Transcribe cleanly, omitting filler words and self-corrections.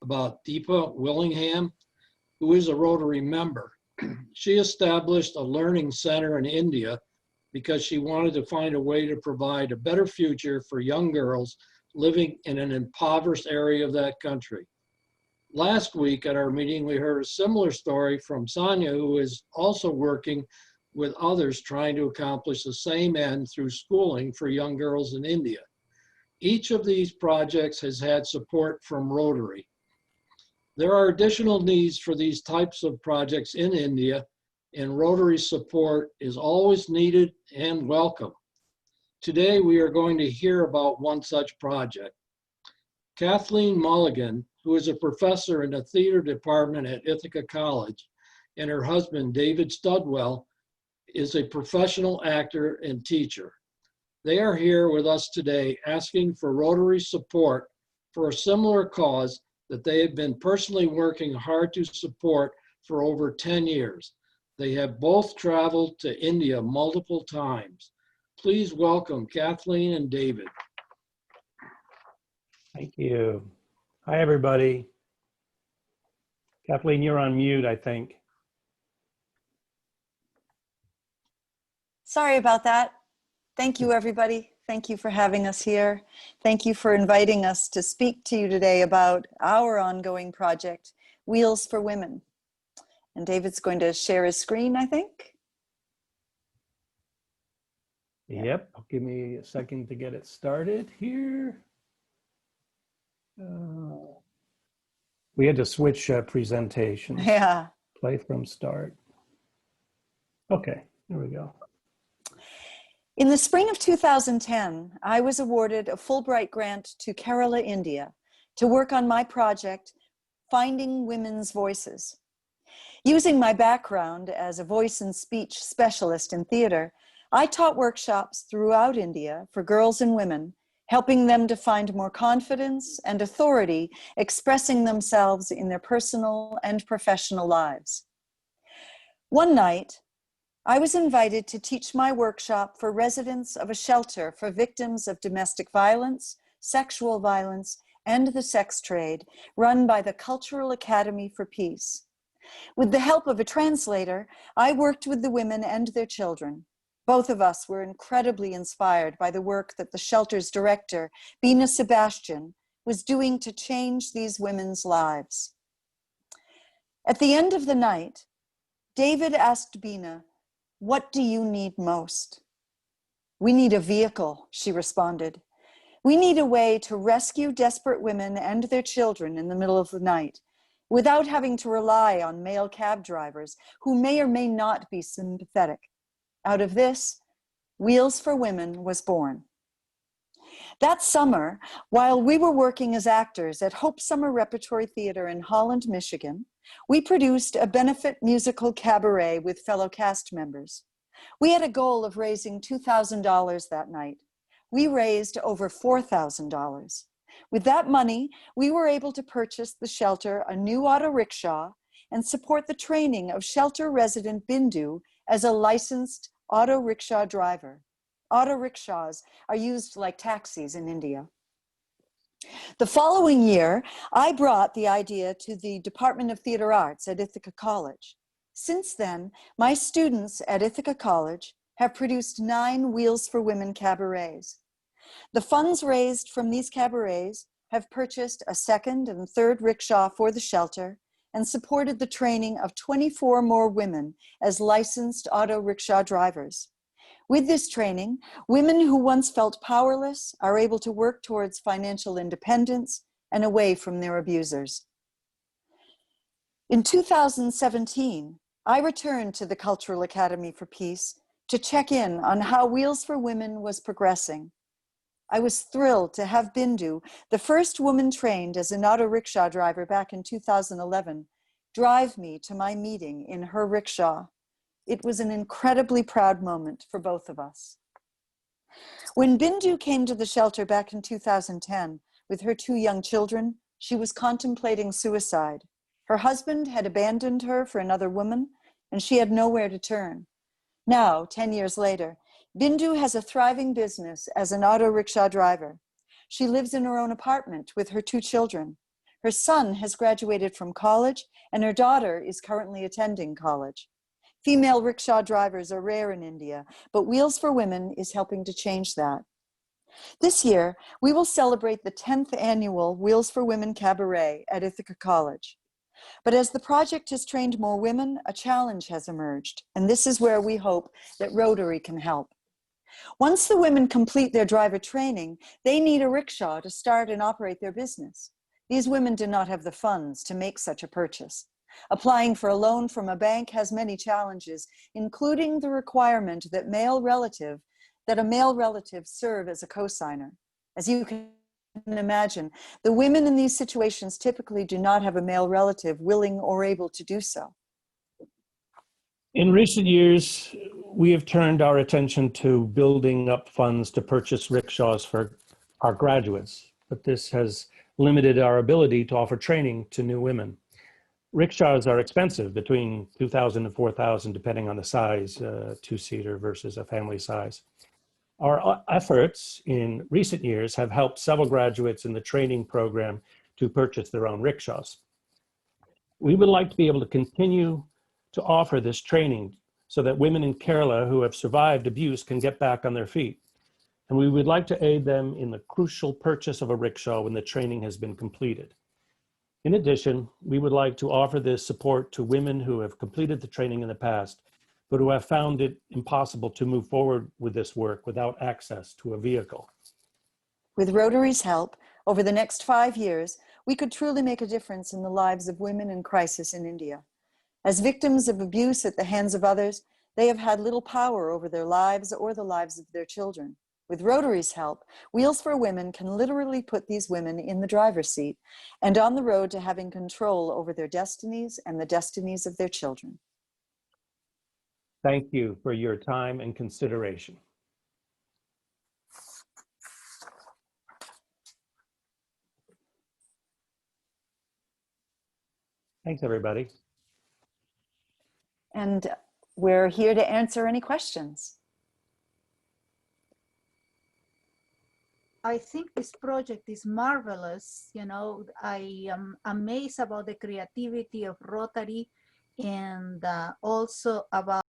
about Deepa Willingham, who is a Rotary member. She established a learning center in India because she wanted to find a way to provide a better future for young girls living in an impoverished area of that country. Last week at our meeting, we heard a similar story from Sonia, who is also working with others trying to accomplish the same end through schooling for young girls in India. Each of these projects has had support from Rotary. There are additional needs for these types of projects in India, and Rotary support is always needed and welcome. Today, we are going to hear about one such project. Kathleen Mulligan, who is a professor in the theater department at Ithaca College, and her husband, David Studwell, is a professional actor and teacher. They are here with us today asking for Rotary support for a similar cause that they have been personally working hard to support for over 10 years. They have both traveled to India multiple times. Please welcome Kathleen and David. Thank you. Hi, everybody. Kathleen, you're on mute, I think. Sorry about that. Thank you, everybody. Thank you for having us here. Thank you for inviting us to speak to you today about our ongoing project, Wheels for Women. And David's going to share his screen, I think. Yep, give me a second to get it started here. We had to switch presentations. Yeah. Play from start. Okay, there we go. In the spring of 2010, I was awarded a Fulbright grant to Kerala, India, to work on my project, Finding Women's Voices. Using my background as a voice and speech specialist in theater, I taught workshops throughout India for girls and women, helping them to find more confidence and authority expressing themselves in their personal and professional lives. One night, I was invited to teach my workshop for residents of a shelter for victims of domestic violence, sexual violence, and the sex trade, run by the Cultural Academy for Peace. With the help of a translator, I worked with the women and their children. Both of us were incredibly inspired by the work that the shelter's director, Bina Sebastian, was doing to change these women's lives. At the end of the night, David asked Bina, "What do you need most?" "We need a vehicle," she responded. "We need a way to rescue desperate women and their children in the middle of the night without having to rely on male cab drivers who may or may not be sympathetic." Out of this, Wheels for Women was born. That summer, while we were working as actors at Hope Summer Repertory Theater in Holland, Michigan, we produced a benefit musical cabaret with fellow cast members. We had a goal of raising $2,000 that night. We raised over $4,000. With that money, we were able to purchase the shelter a new auto rickshaw and support the training of shelter resident Bindu as a licensed auto rickshaw driver. Auto rickshaws are used like taxis in India. The following year, I brought the idea to the Department of Theater Arts at Ithaca College. Since then, my students at Ithaca College have produced 9 Wheels for Women cabarets. The funds raised from these cabarets have purchased a second and third rickshaw for the shelter and supported the training of 24 more women as licensed auto rickshaw drivers. With this training, women who once felt powerless are able to work towards financial independence and away from their abusers. In 2017, I returned to the Cultural Academy for Peace to check in on how Wheels for Women was progressing. I was thrilled to have Bindu, the first woman trained as an auto rickshaw driver back in 2011, drive me to my meeting in her rickshaw. It was an incredibly proud moment for both of us. When Bindu came to the shelter back in 2010 with her 2 young children, she was contemplating suicide. Her husband had abandoned her for another woman, and she had nowhere to turn. Now, 10 years later, Bindu has a thriving business as an auto rickshaw driver. She lives in her own apartment with her 2 children. Her son has graduated from college, and her daughter is currently attending college. Female rickshaw drivers are rare in India, but Wheels for Women is helping to change that. This year, we will celebrate the 10th annual Wheels for Women Cabaret at Ithaca College. But as the project has trained more women, a challenge has emerged, and this is where we hope that Rotary can help. Once the women complete their driver training, they need a rickshaw to start and operate their business. These women do not have the funds to make such a purchase. Applying for a loan from a bank has many challenges, including the requirement that a male relative serve as a cosigner. As you can imagine, the women in these situations typically do not have a male relative willing or able to do so. In recent years, we have turned our attention to building up funds to purchase rickshaws for our graduates, but this has limited our ability to offer training to new women. Rickshaws are expensive, between $2,000 and $4,000, depending on the size, two-seater versus a family size. Our efforts in recent years have helped several graduates in the training program to purchase their own rickshaws. We would like to be able to continue to offer this training so that women in Kerala who have survived abuse can get back on their feet. And we would like to aid them in the crucial purchase of a rickshaw when the training has been completed. In addition, we would like to offer this support to women who have completed the training in the past, but who have found it impossible to move forward with this work without access to a vehicle. With Rotary's help, over the next 5 years, we could truly make a difference in the lives of women in crisis in India. As victims of abuse at the hands of others, they have had little power over their lives or the lives of their children. With Rotary's help, Wheels for Women can literally put these women in the driver's seat and on the road to having control over their destinies and the destinies of their children. Thank you for your time and consideration. Thanks, everybody. And we're here to answer any questions. I think this project is marvelous. You know, I am amazed about the creativity of Rotary and also about